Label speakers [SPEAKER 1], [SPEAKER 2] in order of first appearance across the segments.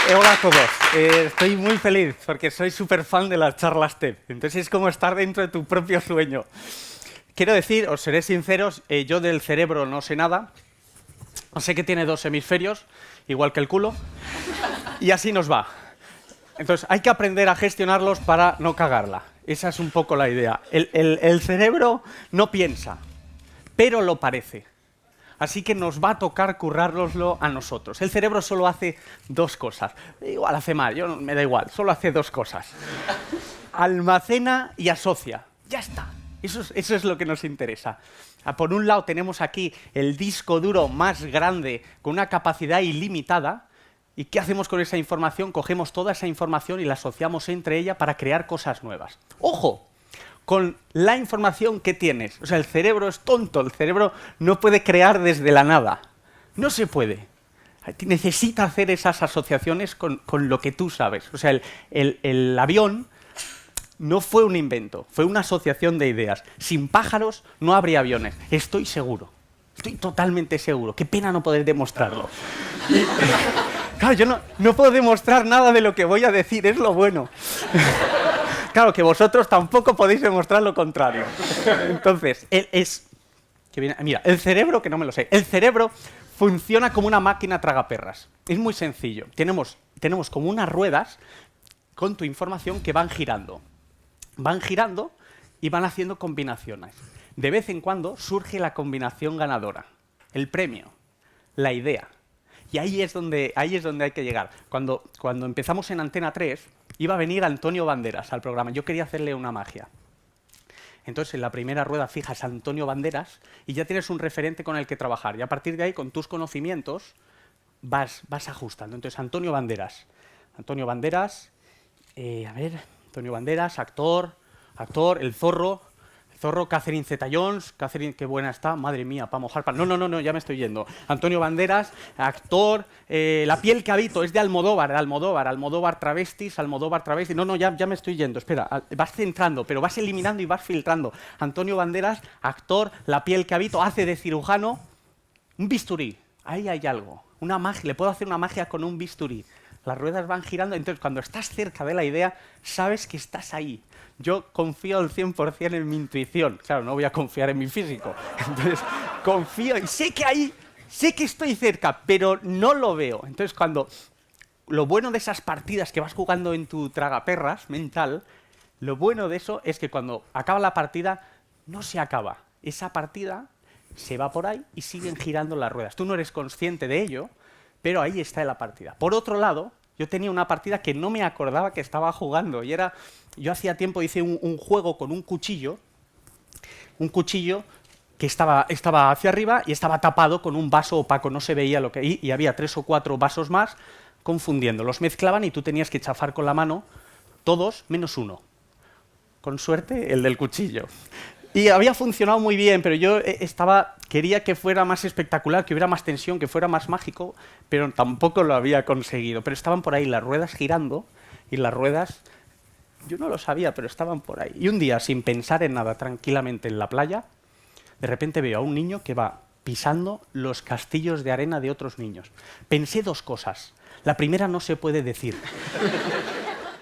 [SPEAKER 1] Hola a todos. Estoy muy feliz porque soy súper fan de las charlas TED. Entonces es como estar dentro de tu propio sueño. Quiero decir, os seré sinceros, yo del cerebro no sé nada. Sé que tiene dos hemisferios, igual que el culo, y así nos va. Entonces hay que aprender a gestionarlos para no cagarla. Esa es un poco la idea. El cerebro no piensa, pero lo parece. Así que nos va a tocar currárnoslo a nosotros. El cerebro solo hace dos cosas. Igual hace mal, me da igual. Solo hace dos cosas. Almacena y asocia. Ya está. Eso es lo que nos interesa. Por un lado tenemos aquí el disco duro más grande con una capacidad ilimitada. ¿Y qué hacemos con esa información? Cogemos toda esa información y la asociamos entre ella para crear cosas nuevas. ¡Ojo! Con la información que tienes. O sea, el cerebro es tonto, el cerebro no puede crear desde la nada. No se puede. Necesita hacer esas asociaciones con lo que tú sabes. O sea, el avión no fue un invento, fue una asociación de ideas. Sin pájaros no habría aviones. Estoy seguro. Estoy totalmente seguro. Qué pena no poder demostrarlo. Claro, yo no puedo demostrar nada de lo que voy a decir, es lo bueno. Claro, que vosotros tampoco podéis demostrar lo contrario. Entonces, mira, el cerebro, que no me lo sé, el cerebro funciona como una máquina tragaperras. Es muy sencillo. Tenemos como unas ruedas con tu información que van girando. Van girando y van haciendo combinaciones. De vez en cuando surge la combinación ganadora, el premio, la idea. Y ahí es donde hay que llegar. Cuando empezamos en Antena 3, iba a venir Antonio Banderas al programa. Yo quería hacerle una magia. Entonces, en la primera rueda fijas a Antonio Banderas y ya tienes un referente con el que trabajar. Y a partir de ahí, con tus conocimientos, vas ajustando. Entonces, Antonio Banderas, Antonio Banderas, actor, el Zorro, Catherine Zeta-Jones, Catherine, qué buena está, madre mía, para mojar. No, ya me estoy yendo. Antonio Banderas, actor, La piel que habito, es de Almodóvar travestis. No, ya me estoy yendo, espera, vas centrando, pero vas eliminando y vas filtrando. Antonio Banderas, actor, La piel que habito, hace de cirujano, un bisturí, ahí hay algo, una magia, le puedo hacer una magia con un bisturí. Las ruedas van girando, entonces cuando estás cerca de la idea, sabes que estás ahí. Yo confío al 100% en mi intuición. Claro, no voy a confiar en mi físico. Entonces, confío y sé que estoy cerca, pero no lo veo. Entonces, lo bueno de esas partidas que vas jugando en tu tragaperras mental, lo bueno de eso es que cuando acaba la partida, no se acaba. Esa partida se va por ahí y siguen girando las ruedas. Tú no eres consciente de ello, pero ahí está la partida. Por otro lado, yo tenía una partida que no me acordaba que estaba jugando y yo hacía tiempo hice un juego con un cuchillo que estaba hacia arriba y estaba tapado con un vaso opaco, no se veía lo que y había 3 o 4 vasos más confundiendo. Los mezclaban y tú tenías que chafar con la mano todos menos uno. Con suerte, el del cuchillo. Y había funcionado muy bien, pero yo quería que fuera más espectacular, que hubiera más tensión, que fuera más mágico, pero tampoco lo había conseguido. Pero estaban por ahí las ruedas girando y las ruedas, yo no lo sabía, pero estaban por ahí. Y un día, sin pensar en nada, tranquilamente en la playa, de repente veo a un niño que va pisando los castillos de arena de otros niños. Pensé dos cosas. La primera no se puede decir.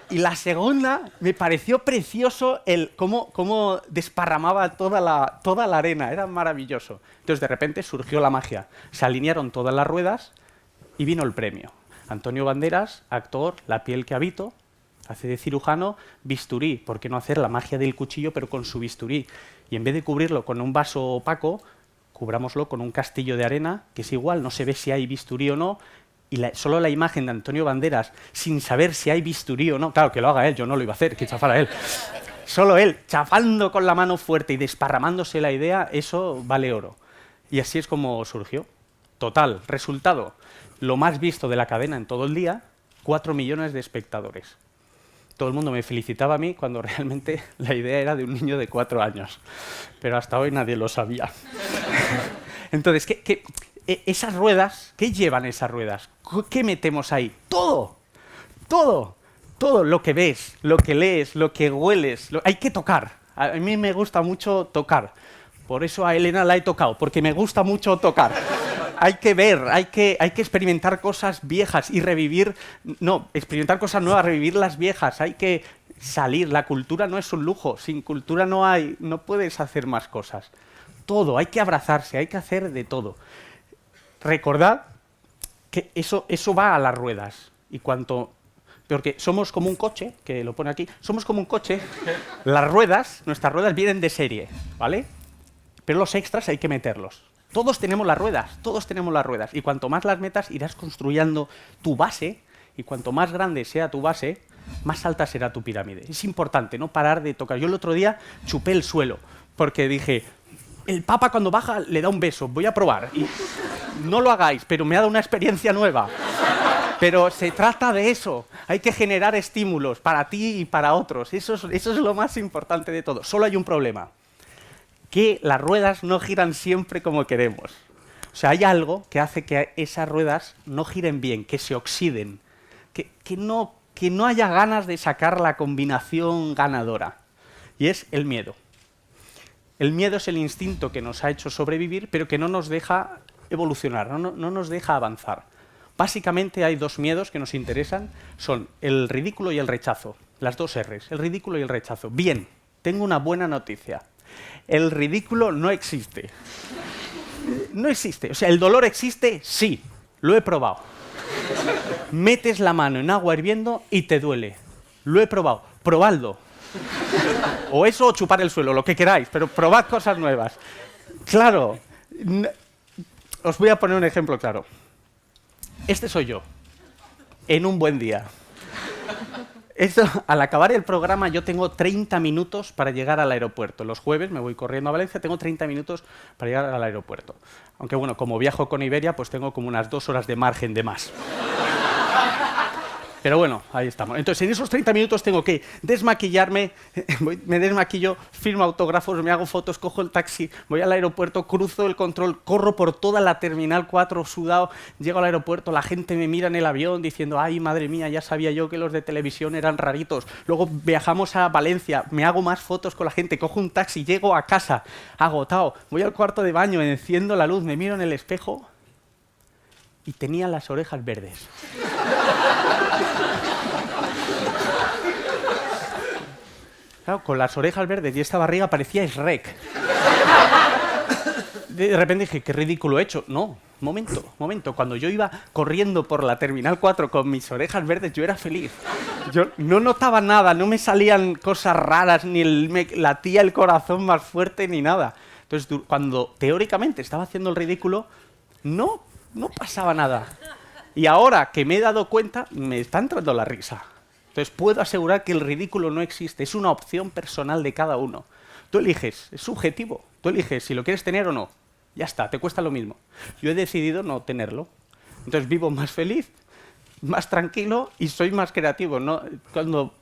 [SPEAKER 1] Y la segunda, me pareció precioso cómo desparramaba toda la arena, era maravilloso. Entonces, de repente, surgió la magia. Se alinearon todas las ruedas y vino el premio. Antonio Banderas, actor, La piel que habito, hace de cirujano, bisturí. ¿Por qué no hacer la magia del cuchillo, pero con su bisturí? Y en vez de cubrirlo con un vaso opaco, cubrámoslo con un castillo de arena, que es igual, no se ve si hay bisturí o no, y solo la imagen de Antonio Banderas, sin saber si hay bisturí o no, claro, que lo haga él, yo no lo iba a hacer, que chafara él. Solo él, chafando con la mano fuerte y desparramándose la idea, eso vale oro. Y así es como surgió. Total, resultado, lo más visto de la cadena en todo el día, 4 millones de espectadores. Todo el mundo me felicitaba a mí cuando realmente la idea era de un niño de 4 años. Pero hasta hoy nadie lo sabía. Entonces, esas ruedas, ¿qué llevan esas ruedas? ¿Qué metemos ahí? Todo, lo que ves, lo que lees, lo que hueles, hay que tocar. A mí me gusta mucho tocar. Por eso a Elena la he tocado, porque me gusta mucho tocar. hay que ver, hay que experimentar cosas viejas y revivir, no, experimentar cosas nuevas, revivir las viejas, hay que salir. La cultura no es un lujo, sin cultura no puedes hacer más cosas. Todo, hay que abrazarse, hay que hacer de todo. Recordad que eso va a las ruedas. Y porque somos como un coche, que lo pone aquí, somos como un coche, nuestras ruedas vienen de serie, ¿vale? Pero los extras hay que meterlos. Todos tenemos las ruedas, y cuanto más las metas, irás construyendo tu base, y cuanto más grande sea tu base, más alta será tu pirámide. Es importante no parar de tocar. Yo el otro día chupé el suelo, porque dije, el Papa cuando baja le da un beso, voy a probar. Y no lo hagáis, pero me ha dado una experiencia nueva. Pero se trata de eso, hay que generar estímulos para ti y para otros. Eso es lo más importante de todo. Solo hay un problema, que las ruedas no giran siempre como queremos. O sea, hay algo que hace que esas ruedas no giren bien, que se oxiden, que no haya ganas de sacar la combinación ganadora. Y es el miedo. El miedo es el instinto que nos ha hecho sobrevivir, pero que no nos deja evolucionar, no nos deja avanzar. Básicamente hay dos miedos que nos interesan, son el ridículo y el rechazo. Las dos R's, el ridículo y el rechazo. Bien, tengo una buena noticia. El ridículo no existe. No existe. O sea, ¿el dolor existe? Sí, lo he probado. Metes la mano en agua hirviendo y te duele. Lo he probado. Probadlo. O eso o chupar el suelo, lo que queráis, pero probad cosas nuevas. Claro. Os voy a poner un ejemplo claro. Este soy yo, en un buen día. Al acabar el programa yo tengo 30 minutos para llegar al aeropuerto. Los jueves me voy corriendo a Valencia, tengo 30 minutos para llegar al aeropuerto. Aunque bueno, como viajo con Iberia, pues tengo como unas 2 horas de margen de más. Pero bueno, ahí estamos. Entonces, en esos 30 minutos tengo que desmaquillarme, me desmaquillo, firmo autógrafos, me hago fotos, cojo el taxi, voy al aeropuerto, cruzo el control, corro por toda la Terminal 4 sudado, llego al aeropuerto, la gente me mira en el avión diciendo, ay, madre mía, ya sabía yo que los de televisión eran raritos. Luego viajamos a Valencia, me hago más fotos con la gente, cojo un taxi, llego a casa, agotado, voy al cuarto de baño, enciendo la luz, me miro en el espejo y tenía las orejas verdes. Claro, con las orejas verdes y esta barriga parecía Shrek. De repente dije, qué ridículo he hecho. No, momento. Cuando yo iba corriendo por la Terminal 4 con mis orejas verdes, yo era feliz. Yo no notaba nada, no me salían cosas raras, ni me latía el corazón más fuerte, ni nada. Entonces, cuando teóricamente estaba haciendo el ridículo, no pasaba nada. Y ahora que me he dado cuenta, me está entrando la risa. Entonces puedo asegurar que el ridículo no existe, es una opción personal de cada uno. Tú eliges, es subjetivo, tú eliges si lo quieres tener o no. Ya está, te cuesta lo mismo. Yo he decidido no tenerlo. Entonces vivo más feliz, más tranquilo y soy más creativo. ¿No? Cuando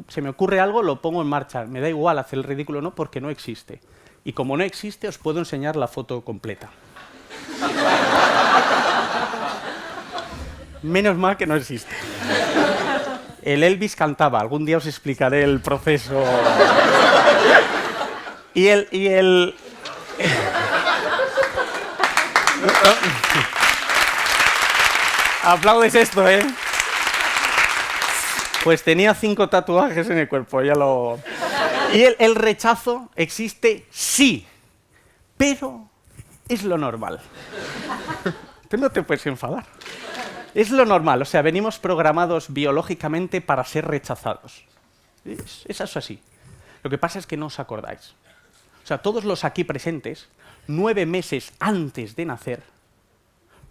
[SPEAKER 1] se me ocurre algo, lo pongo en marcha. Me da igual hacer el ridículo o no, porque no existe. Y como no existe, os puedo enseñar la foto completa. Menos mal que no existe. El Elvis cantaba, algún día os explicaré el proceso. Y el... Aplaudes esto, ¿eh? Pues tenía 5 tatuajes en el cuerpo, ya lo... Y el rechazo existe, sí, pero es lo normal. Tú no te puedes enfadar. Es lo normal, o sea, venimos programados biológicamente para ser rechazados. Es eso así. Lo que pasa es que no os acordáis. O sea, todos los aquí presentes, 9 meses antes de nacer,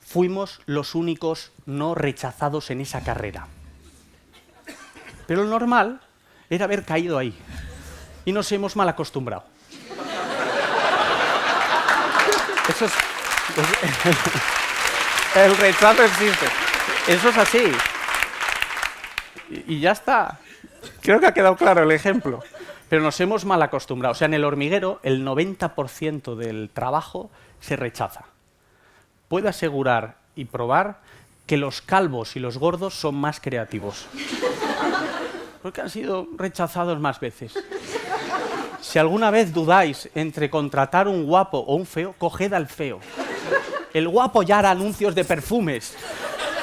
[SPEAKER 1] fuimos los únicos no rechazados en esa carrera. Pero lo normal era haber caído ahí. Y nos hemos mal acostumbrado. Eso es... El rechazo existe. Eso es así. Y ya está. Creo que ha quedado claro el ejemplo. Pero nos hemos mal acostumbrado. O sea, en el hormiguero, el 90% del trabajo se rechaza. Puedo asegurar y probar que los calvos y los gordos son más creativos. Porque han sido rechazados más veces. Si alguna vez dudáis entre contratar un guapo o un feo, coged al feo. El guapo ya hará anuncios de perfumes.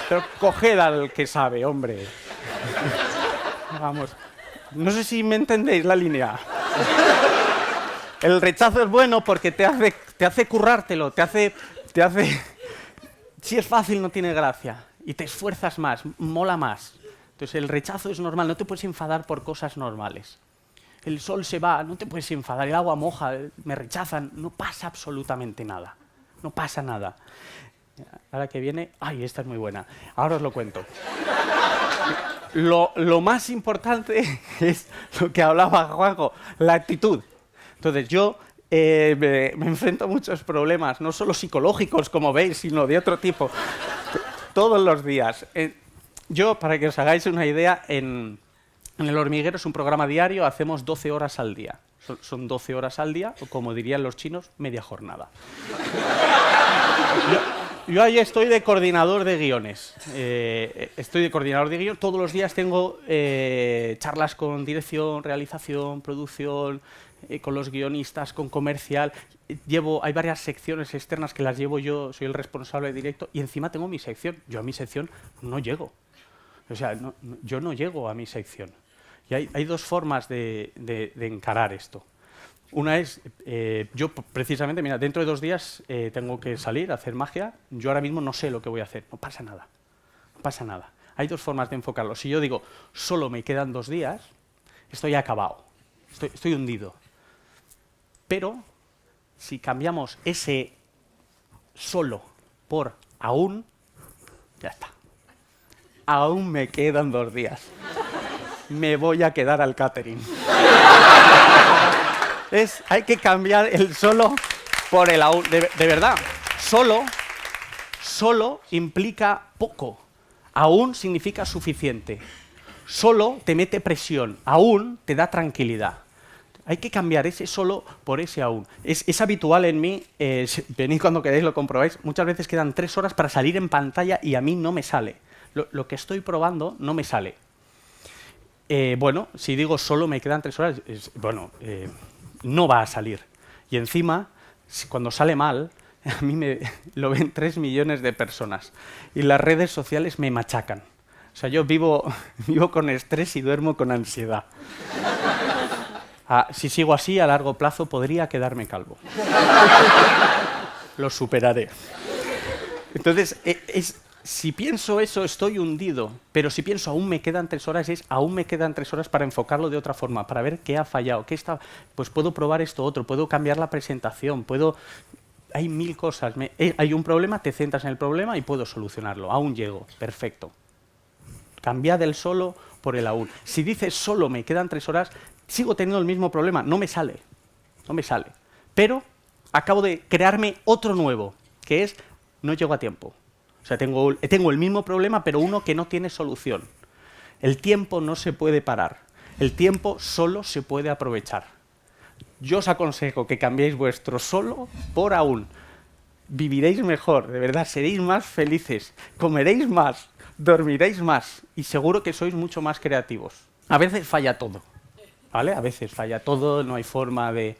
[SPEAKER 1] Pero coged al que sabe, hombre. Vamos. No sé si me entendéis la línea. El rechazo es bueno porque te hace currártelo, te hace... Si es fácil no tiene gracia y te esfuerzas más, mola más. Entonces el rechazo es normal, no te puedes enfadar por cosas normales. El sol se va, no te puedes enfadar, el agua moja, me rechazan, no pasa absolutamente nada. No pasa nada. Ahora que viene... ¡Ay, esta es muy buena! Ahora os lo cuento. Lo más importante es lo que hablaba Juanjo, la actitud. Entonces yo me enfrento a muchos problemas, no solo psicológicos, como veis, sino de otro tipo, todos los días. Yo, para que os hagáis una idea, en El Hormiguero es un programa diario, hacemos 12 horas al día. Son 12 horas al día, o como dirían los chinos, media jornada. Yo ahí estoy de coordinador de guiones. Todos los días tengo charlas con dirección, realización, producción, con los guionistas, con comercial. Hay varias secciones externas que las llevo yo, soy el responsable de directo, y encima tengo mi sección. Yo a mi sección no llego. O sea, yo no llego a mi sección. Y hay dos formas de encarar esto. Una es, yo precisamente, mira, dentro de 2 días tengo que salir a hacer magia. Yo ahora mismo no sé lo que voy a hacer. No pasa nada. No pasa nada. Hay dos formas de enfocarlo. Si yo digo, solo me quedan 2 días, estoy acabado. Estoy hundido. Pero, si cambiamos ese solo por aún, ya está. Aún me quedan 2 días. Me voy a quedar al catering. Hay que cambiar el solo por el aún. De verdad, solo implica poco. Aún significa suficiente. Solo te mete presión. Aún te da tranquilidad. Hay que cambiar ese solo por ese aún. Es habitual en mí, venid cuando queráis lo comprobáis, muchas veces quedan 3 horas para salir en pantalla y a mí no me sale. Lo que estoy probando no me sale. Bueno, si digo solo me quedan 3 horas, no va a salir. Y encima, cuando sale mal, a mí lo ven 3 millones de personas. Y las redes sociales me machacan. O sea, yo vivo con estrés y duermo con ansiedad. Si sigo así, a largo plazo podría quedarme calvo. Lo superaré. Entonces, si pienso eso, estoy hundido. Pero si pienso aún me quedan 3 horas, aún me quedan 3 horas para enfocarlo de otra forma, para ver qué ha fallado, pues puedo probar esto otro, puedo cambiar la presentación, hay 1000 cosas. Hay un problema, te centras en el problema y puedo solucionarlo. Aún llego, perfecto. Cambiad el solo por el aún. Si dices solo me quedan 3 horas, sigo teniendo el mismo problema, no me sale. Pero acabo de crearme otro nuevo, que es no llego a tiempo. O sea, tengo el mismo problema, pero uno que no tiene solución. El tiempo no se puede parar. El tiempo solo se puede aprovechar. Yo os aconsejo que cambiéis vuestro solo por aún. Viviréis mejor, de verdad, seréis más felices, comeréis más, dormiréis más y seguro que sois mucho más creativos. A veces falla todo, ¿vale? A veces falla todo, no hay forma de...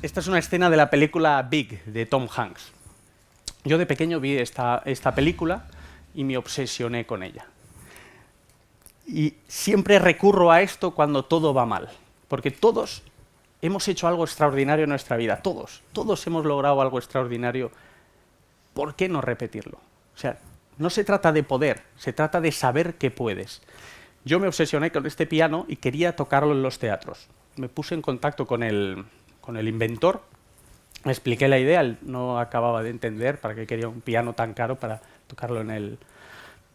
[SPEAKER 1] Esta es una escena de la película Big, de Tom Hanks. Yo de pequeño vi esta película y me obsesioné con ella. Y siempre recurro a esto cuando todo va mal, porque todos hemos hecho algo extraordinario en nuestra vida, todos hemos logrado algo extraordinario. ¿Por qué no repetirlo? O sea, no se trata de poder, se trata de saber que puedes. Yo me obsesioné con este piano y quería tocarlo en los teatros. Me puse en contacto con el inventor, me expliqué la idea, él no acababa de entender para qué quería un piano tan caro para tocarlo en el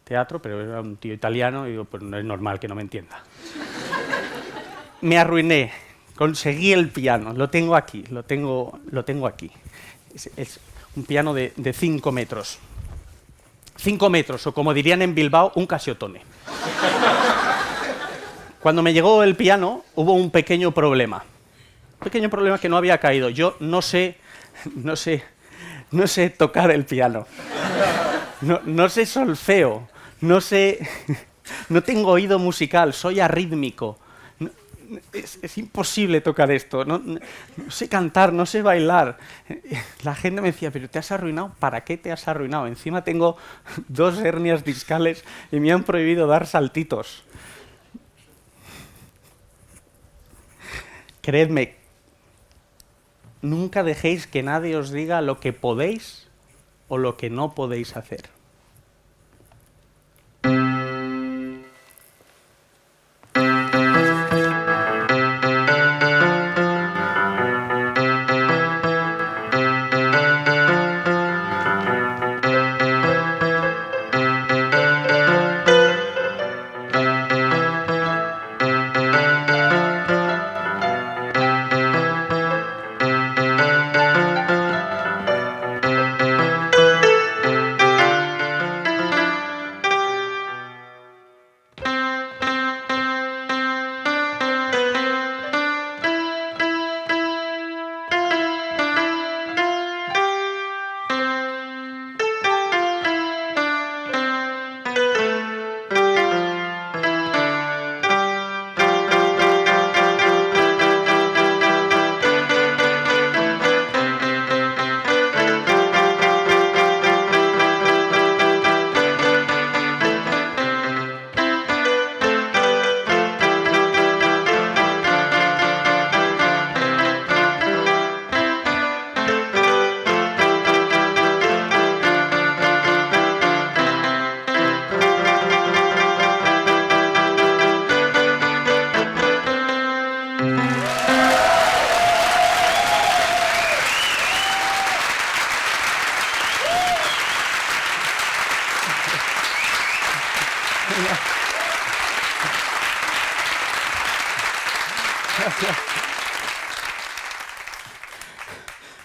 [SPEAKER 1] teatro, pero era un tío italiano y digo, pues no es normal que no me entienda. Me arruiné, conseguí el piano, lo tengo aquí. Es un piano de 5 metros. 5 metros, o como dirían en Bilbao, un Casiotone. Cuando me llegó el piano, hubo un pequeño problema. Un pequeño problema que no había caído. Yo no sé tocar el piano. No sé solfeo. No tengo oído musical, soy arrítmico. es imposible tocar esto, no sé cantar, no sé bailar. La gente me decía, pero te has arruinado, ¿para qué te has arruinado? Encima tengo 2 hernias discales y me han prohibido dar saltitos. Creedme, nunca dejéis que nadie os diga lo que podéis o lo que no podéis hacer.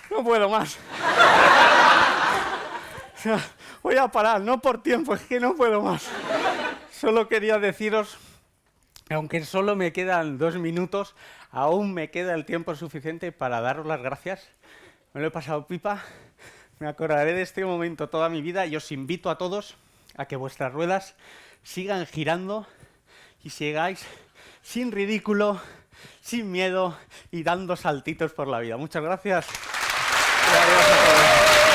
[SPEAKER 1] No puedo más. Voy a parar, no por tiempo, es que no puedo más. Solo quería deciros, aunque solo me quedan 2 minutos, aún me queda el tiempo suficiente para daros las gracias. Me lo he pasado pipa, me acordaré de este momento toda mi vida y os invito a todos a que vuestras ruedas sigan girando y sigáis sin ridículo, sin miedo y dando saltitos por la vida. Muchas gracias. Gracias a todos.